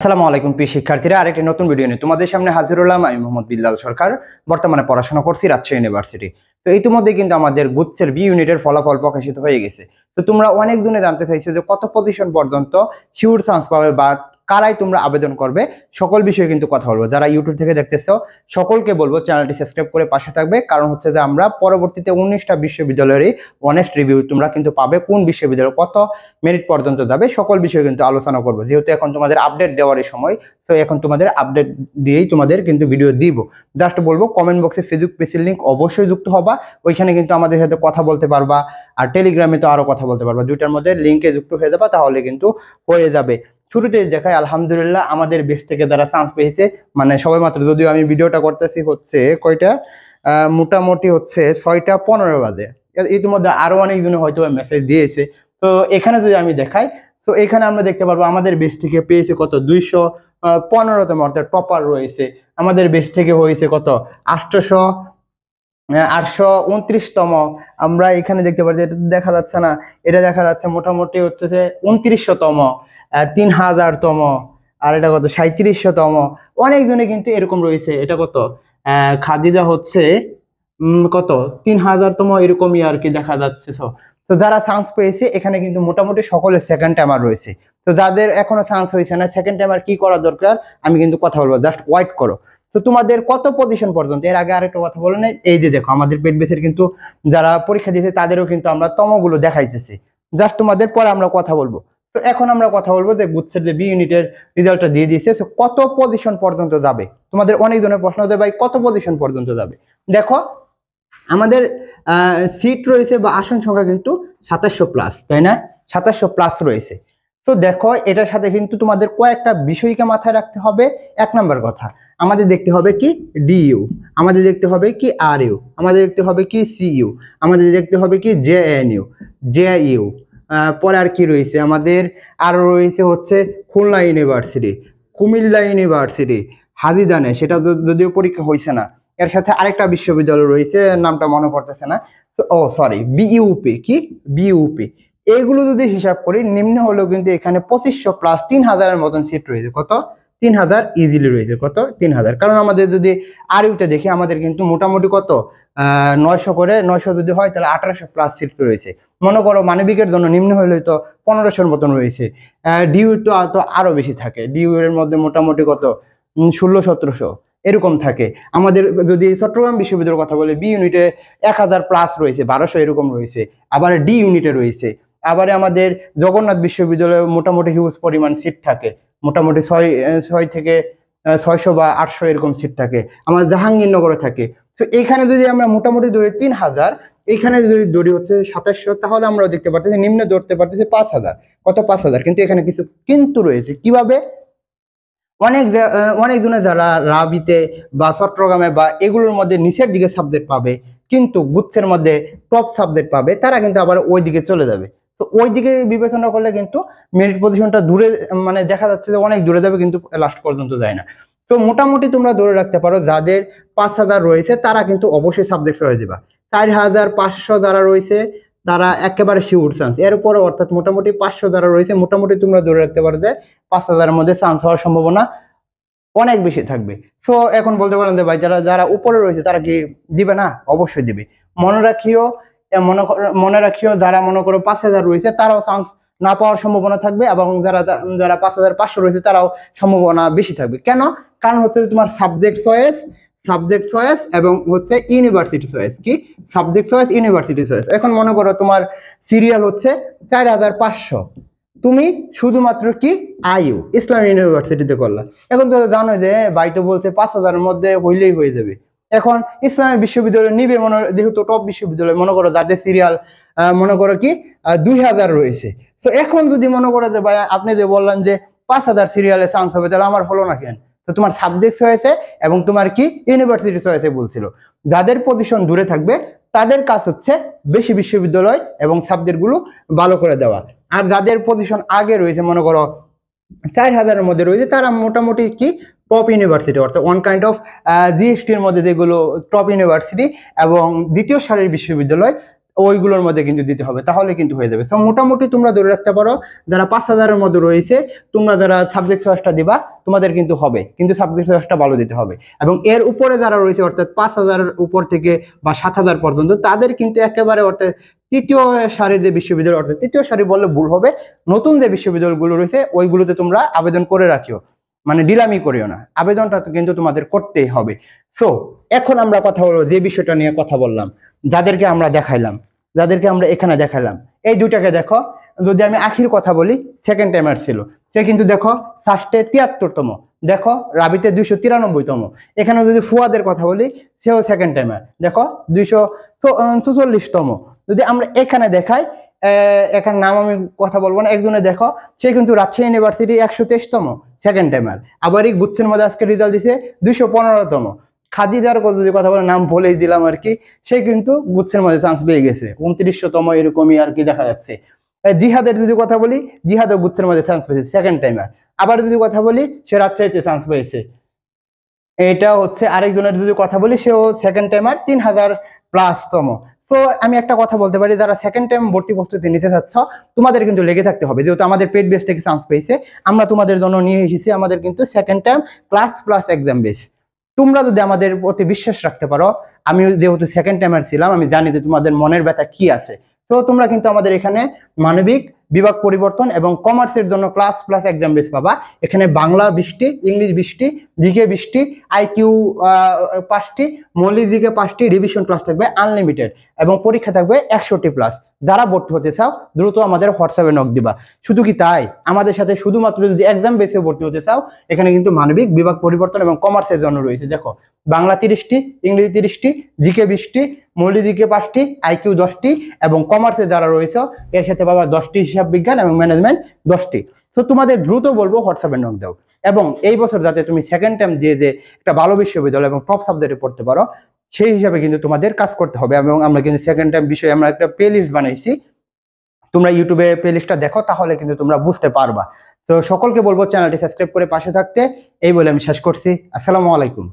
আসসালামু আলাইকুম প্রিয় শিক্ষার্থীরা, আরেকটি নতুন ভিডিও নিয়ে তোমাদের সামনে হাজির হলাম। আমি মোহাম্মদ বিল্লাল সরকার, বর্তমানে পড়াশোনা করছি রাজশাহী ইউনিভার্সিটি। তো ইতিমধ্যে কিন্তু আমাদের গুচ্ছের বি ইউনিটের ফলাফল প্রকাশিত হয়ে গেছে। তো তোমরা অনেক দিনে জানতে চাইছো যে কত পজিশন পর্যন্ত শিওর চান্স পাবে বা কারাই তোমরা আবেদন করবে, সকল বিষয়ে কিন্তু কথা বলবো। যারা ইউটিউব থেকে দেখতেছো সকলকে বলবো চ্যানেলটি সাবস্ক্রাইব করে পাশে থাকবে, কারণ হচ্ছে যে আমরা পরবর্তীতে 19টা বিশ্ববিদ্যালয়েরই অনেস্ট রিভিউ তোমরা কিন্তু পাবে। কোন বিশ্ববিদ্যালয় কত মেরিট পর্যন্ত যাবে সকল বিষয়ে কিন্তু আলোচনা করবো, যেহেতু এখন তোমাদের আপডেট দেওয়ারই সময়। তো এখন তোমাদের আপডেট দিয়েই তোমাদের কিন্তু ভিডিও দিব। জাস্ট বলবো কমেন্ট বক্সে ফেসবুক পেজের লিঙ্ক অবশ্যই যুক্ত হবা, ওইখানে কিন্তু আমাদের সাথে কথা বলতে পারবা। আর টেলিগ্রামে তো আরো কথা বলতে পারবা, দুইটার মধ্যে লিঙ্কে যুক্ত হয়ে যাবা, তাহলে কিন্তু হয়ে যাবে। শুরুতে দেখায় আলহামদুলিল্লাহ আমাদের বেস থেকে যারা চান্স পেয়েছে, মানে সবাই মাত্র, যদিও আমি ভিডিওটা করতেছি হচ্ছে কয়টা, মোটামুটি হচ্ছে 6টা 15 বাজে। ইতিমধ্যে আরো অনেকজনে হয়তো মেসেজ দিয়েছে। তো এখানে যদি আমি দেখাই, তো এখানে আমরা দেখতে পারবো আমাদের বেস থেকে পেয়েছে কত 215তম, অর্থাৎ টপার রয়েছে। আমাদের বেস থেকে হয়েছে কত 829তম। আমরা এখানে দেখতে পাচ্ছি, এটা দেখা যাচ্ছে না, এটা দেখা যাচ্ছে মোটামুটি হচ্ছে যে 2900তম, 3000তম, আর এটা কত 3700তম। অনেকজনে কিন্তু এরকম রয়েছে। এটা কত খাদিজা হচ্ছে কত 3000তম, এরকমই আর কি দেখা যাচ্ছে। তো যারা চান্স পেয়েছে এখানে কিন্তু মোটামুটি সকলের সেকেন্ড টাইমার রয়েছে। তো যাদের এখনো চান্স হয়েছে না, সেকেন্ড টাইমার কি করা দরকার আমি কিন্তু কথা বলবো, জাস্ট ওয়েট করো। তো তোমাদের কত পজিশন পর্যন্ত, এর আগে আরেকটা কথা বলে নেই, এই যে দেখো আমাদের পেট বেসের কিন্তু যারা পরীক্ষা দিয়েছে তাদেরও কিন্তু আমরা তমগুলো দেখাইতেছি। জাস্ট তোমাদের পরে আমরা কথা বলবো। তো এখন আমরা কথা বলবো যে গুচ্ছের যে বি ইউনিটের রেজাল্টটা দিয়ে দিয়েছে, তো কত পজিশন পর্যন্ত যাবে। তোমাদের অনেক জনের প্রশ্ন হতে ভাই কত পজিশন পর্যন্ত যাবে। দেখো আমাদের সিট রয়েছে বা আসন সংখ্যা কিন্তু 2700+, তাই না? 2700+ রয়েছে। তো দেখো এটার সাথে কিন্তু তোমাদের কয়েকটা বিষয়কে মাথায় রাখতে হবে। এক নম্বর কথা, আমাদের দেখতে হবে কি ডিইউ, আমাদের দেখতে হবে কি আরইউ, আমাদের দেখতে হবে কি সিইউ, আমাদের দেখতে হবে কি জেএনইউ, জেইউ। পরে আর কি রয়েছে আমাদের, আরো রয়েছে হচ্ছে খুলনা ইউনিভার্সিটি, কুমিল্লা ইউনিভার্সিটি, হাজিদানে, সেটা যদিও পরীক্ষা হয়েছে না। এর সাথে আরেকটা বিশ্ববিদ্যালয় রয়েছে, নামটা মনে পড়তেছে না। ও সরি, বিইউপি, কি বিইউপি। এগুলো যদি হিসাব করি নিম্ন হলেও কিন্তু এখানে 2500+, 3000-এর মতন সিট রয়েছে। কত 3000 ইজিলি রয়েছে, কত 3000। কারণ আমাদের যদি আরইউতে দেখি, আমাদের কিন্তু মোটামুটি কত 900 করে, 900 যদি হয় তাহলে 1800+ সিট রয়েছে। মনে করো মানবিকের জন্য নিম্ন হলে তো 1500-এর মতন রয়েছে। ডিইউ তো আরো বেশি থাকে, ডিইউ এর মধ্যে মোটামুটি কত 1600-1700 এরকম থাকে। আমাদের যদি চট্টগ্রাম বিশ্ববিদ্যালয়ের কথা বলে, বি ইউনিটে 1000+ রয়েছে, 1200 এরকম রয়েছে। আবার ডি ইউনিটে রয়েছে। আবার আমাদের জগন্নাথ বিশ্ববিদ্যালয়ে মোটামুটি হিউজ পরিমাণ সিট থাকে, মোটামুটি 6 থেকে 600 বা 800 এরকম সিট থাকে। আমাদের জাহাঙ্গীরনগরে থাকে। তো এখানে যদি আমরা মোটামুটি ধরি 3000, এখানে যদি ধরি হচ্ছে 2700, তাহলে আমরা দেখতে পারতেছি নিম্নে ধরতে পারতেছি 5000, কত 5000। কিন্তু এখানে কিছু কিন্তু রয়েছে। কিভাবে? অনেকজনে যারা রাবিতে বা চট্টগ্রামে বা এগুলোর মধ্যে নিচের দিকে সাবজেক্ট পাবে, কিন্তু গুচ্ছের মধ্যে টপ সাবজেক্ট পাবে, তারা কিন্তু আবার ওই দিকে চলে যাবে। তো ওই দিকে বিবেচনা করলে কিন্তু মেরিট পজিশনটা দূরে, মানে দেখা যাচ্ছে যে অনেক দূরে যাবে, কিন্তু লাস্ট পর্যন্ত যায় না। তো মোটামুটি তোমরা ধরে রাখতে পারো যাদের 5000 রয়েছে তারা কিন্তু অবশ্যই সাবজেক্ট হয়ে যাবে। 4500 যারা রয়েছে তারা একেবারে শিওর চান্স। এরপরে অর্থাৎ মোটামুটি 500 যারা রয়েছে, মোটামুটি তোমরা ধরে রাখতে পারো যে 5000-এর মধ্যে চান্স হওয়ার সম্ভাবনা অনেক বেশি থাকবে। তো এখন বলতে পারেন যে ভাই যারা যারা উপরে রয়েছে তারা কি দিবে না? অবশ্যই দিবে। মনে রাখিও, মনে রাখিও যারা মনে করো 5000 রয়েছে তারাও চান্স না পাওয়ার সম্ভাবনা থাকবে, এবং যারা যারা 5500 রয়েছে তারাও সম্ভাবনা বেশি থাকবে। কেন? কারণ হচ্ছে তোমার সাবজেক্ট চয়েস এবং হচ্ছে ইউনিভার্সিটি চয়েস। কি সাবজেক্ট চয়েস, ইউনিভার্সিটি চয়েস। এখন মনে করো তোমার সিরিয়াল হচ্ছে 4500, তুমি শুধুমাত্র কি আইইউ ইসলাম ইউনিভার্সিটিতে করলা। এখন তো জানো যে ভাই তো বলছে 5000-এর মধ্যে হইলেই হয়ে যাবে। এখন ইসলামী বিশ্ববিদ্যালয় নিবে, যেহেতু টপ বিশ্ববিদ্যালয়, মনে করো যাদের সিরিয়াল মনে করো কি 2000 রয়েছে। তো এখন যদি মনে করো যে ভাই আপনি যে বললেন যে 5000 সিরিয়ালে চান্স হবে, তাহলে আমার হলো না কেন? তো তোমার সাবজেক্ট হয়েছে এবং তোমার কি ইউনিভার্সিটি হয়েছে বলছিল। যাদের পজিশন দূরে থাকবে তাদের কাজ হচ্ছে বেশি বিশ্ববিদ্যালয় এবং সাবজেক্ট গুলো ভালো করে দেওয়া। আর যাদের পজিশন আগে রয়েছে, মনে করো 4000-এর মধ্যে রয়েছে, তারা মোটামুটি কি টপ ইউনিভার্সিটি, অর্থাৎ ওয়ান কাইন্ড অফ জিএসটির মধ্যে যেগুলো টপ ইউনিভার্সিটি এবং দ্বিতীয় সারির বিশ্ববিদ্যালয়, ওইগুলোর মধ্যে কিন্তু দিতে হবে, তাহলে কিন্তু হয়ে যাবে। সো মোটামুটি তোমরা ধরে রাখতে পারো যারা 5,000-এর মধ্যে রয়েছে, তোমরা যারা সাবজেক্ট চয়েসটা দিবা তোমাদের কিন্তু হবে, কিন্তু সাবজেক্ট চয়েসটা ভালো দিতে হবে। এবং এর উপরে যারা রয়েছে অর্থাৎ 5,000-এর উপর থেকে বা 7,000 পর্যন্ত, তাদের কিন্তু একেবারে অর্থাৎ তৃতীয় সারির যে বিশ্ববিদ্যালয়, অর্থাৎ তৃতীয় সারি বললে ভুল হবে, নতুন যে বিশ্ববিদ্যালয়গুলো রয়েছে ওইগুলোতে তোমরা আবেদন করে রাখিও, মানে ডিলামি করিও না, আবেদনটা কিন্তু তোমাদের করতেই হবে। সো এখন আমরা কথা বলবো যে বিষয়টা নিয়ে কথা বললাম, যাদেরকে আমরা দেখাইলাম, যাদেরকে আমরা এখানে দেখালাম, এই দুইটাকে দেখো। যদি আমি আখির কথা বলি, সেকেন্ড টাইমার ছিল, সে কিন্তু দেখো ফার্স্টে 73তম, দেখো রাবিতে 293তম। এখানে যদি ফুয়াদের কথা বলি, সেও সেকেন্ড টাইমার, দেখো 244তম। যদি আমরা এখানে দেখাই, এখানে নাম আমি কথা বলবো না, একজনে দেখো সে কিন্তু রাজশাহী ইউনিভার্সিটি 123তম, সেকেন্ড টাইমার। আবার এই গুচ্ছের মধ্যে আজকে রেজাল্ট দিছে 215তম। খাদিজার যদি কথা বলে, নাম বলেই দিলাম আর কি, সে কিন্তু গুচ্ছের মধ্যে চান্স পেয়ে গেছে 2900তম, এরকমই আর কি দেখা যাচ্ছে। জিহাদের যদি কথা বলি, জিহাদও গুচ্ছের মধ্যে চান্স পেয়েছে, সেকেন্ড টাইমার। আবার যদি কথা বলি, সে রাজশাহীতে চান্স পেয়েছে। এটা হচ্ছে আরেকজনের যদি কথা বলি, সেও সেকেন্ড টাইমার 3000+তম। তো আমি একটা কথা বলতে পারি, যারা সেকেন্ড টাইম ভর্তি প্রস্তুতি নিতে চাচ্ছ, তোমাদের কিন্তু লেগে থাকতে হবে, যেহেতু আমাদের পেড বেস থেকে চান্স পেয়েছে, আমরা তোমাদের জন্য নিয়ে এসেছি আমাদের কিন্তু second time class plus exam base. তোমরা যদি আমাদের প্রতি বিশ্বাস রাখতে পারো, আমি যেহেতু সেকেন্ড টাইমার ছিলাম, আমি জানি যে তোমাদের মনের ব্যথা কি আছে। তো তোমরা কিন্তু আমাদের এখানে মানবিক বিভাগ পরিবর্তন এবং কমার্সের জন্য ক্লাস প্লাস এক্সাম বেস পাবা। এখানে বাংলা 20টি, ইংলিশ 20টি, জিকে 20টি, আইকিউ 5টি, মৌলিক জিকে 5টি, রিভিশন ক্লাস থাকবে আনলিমিটেড এবং পরীক্ষা থাকবে 100+। যারা ভর্তি হতে চাও দ্রুত আমাদের হোয়াটসঅ্যাপে নক দিবা। শুধু কি তাই, আমাদের সাথে শুধুমাত্র যদি এক্সাম বেসে ভর্তি হতে চাও, এখানে কিন্তু মানবিক বিভাগ পরিবর্তন এবং কমার্সের জন্য রয়েছে, দেখো বাংলা 30টি, ইংলিশ 30টি, জিকে 20টি, মৌলিক জিকে 5টি, আইকিউ 10টি এবং কমার্সে যারা রয়েছে এর সাথে বাবা 10টি হিসাব বিজ্ঞান এবং ম্যানেজমেন্ট 10টি। তো তোমাদের দ্রুত বলবো হোয়াটসঅ্যাপে নক দাও। এবং এই বছর যাতে তুমি সেকেন্ড টাইম দিয়ে যে একটা ভালো বিশ্ববিদ্যালয় এবং টপ সাবজেক্টে পড়তে পারো, সেই হিসাবে কিন্তু তোমাদের কাজ করতে হবে। এবং আমরা কিন্তু সেকেন্ড টাইম বিষয়ে আমরা একটা প্লে লিস্ট বানাইছি, তোমরা ইউটিউবে প্লে লিস্টটা দেখো, তাহলে কিন্তু তোমরা বুঝতে পারবা। তো সকলকে বলবো চ্যানেলটি সাবস্ক্রাইব করে পাশে থাকতে, এই বলে আমি শেষ করছি। আসসালামু আলাইকুম।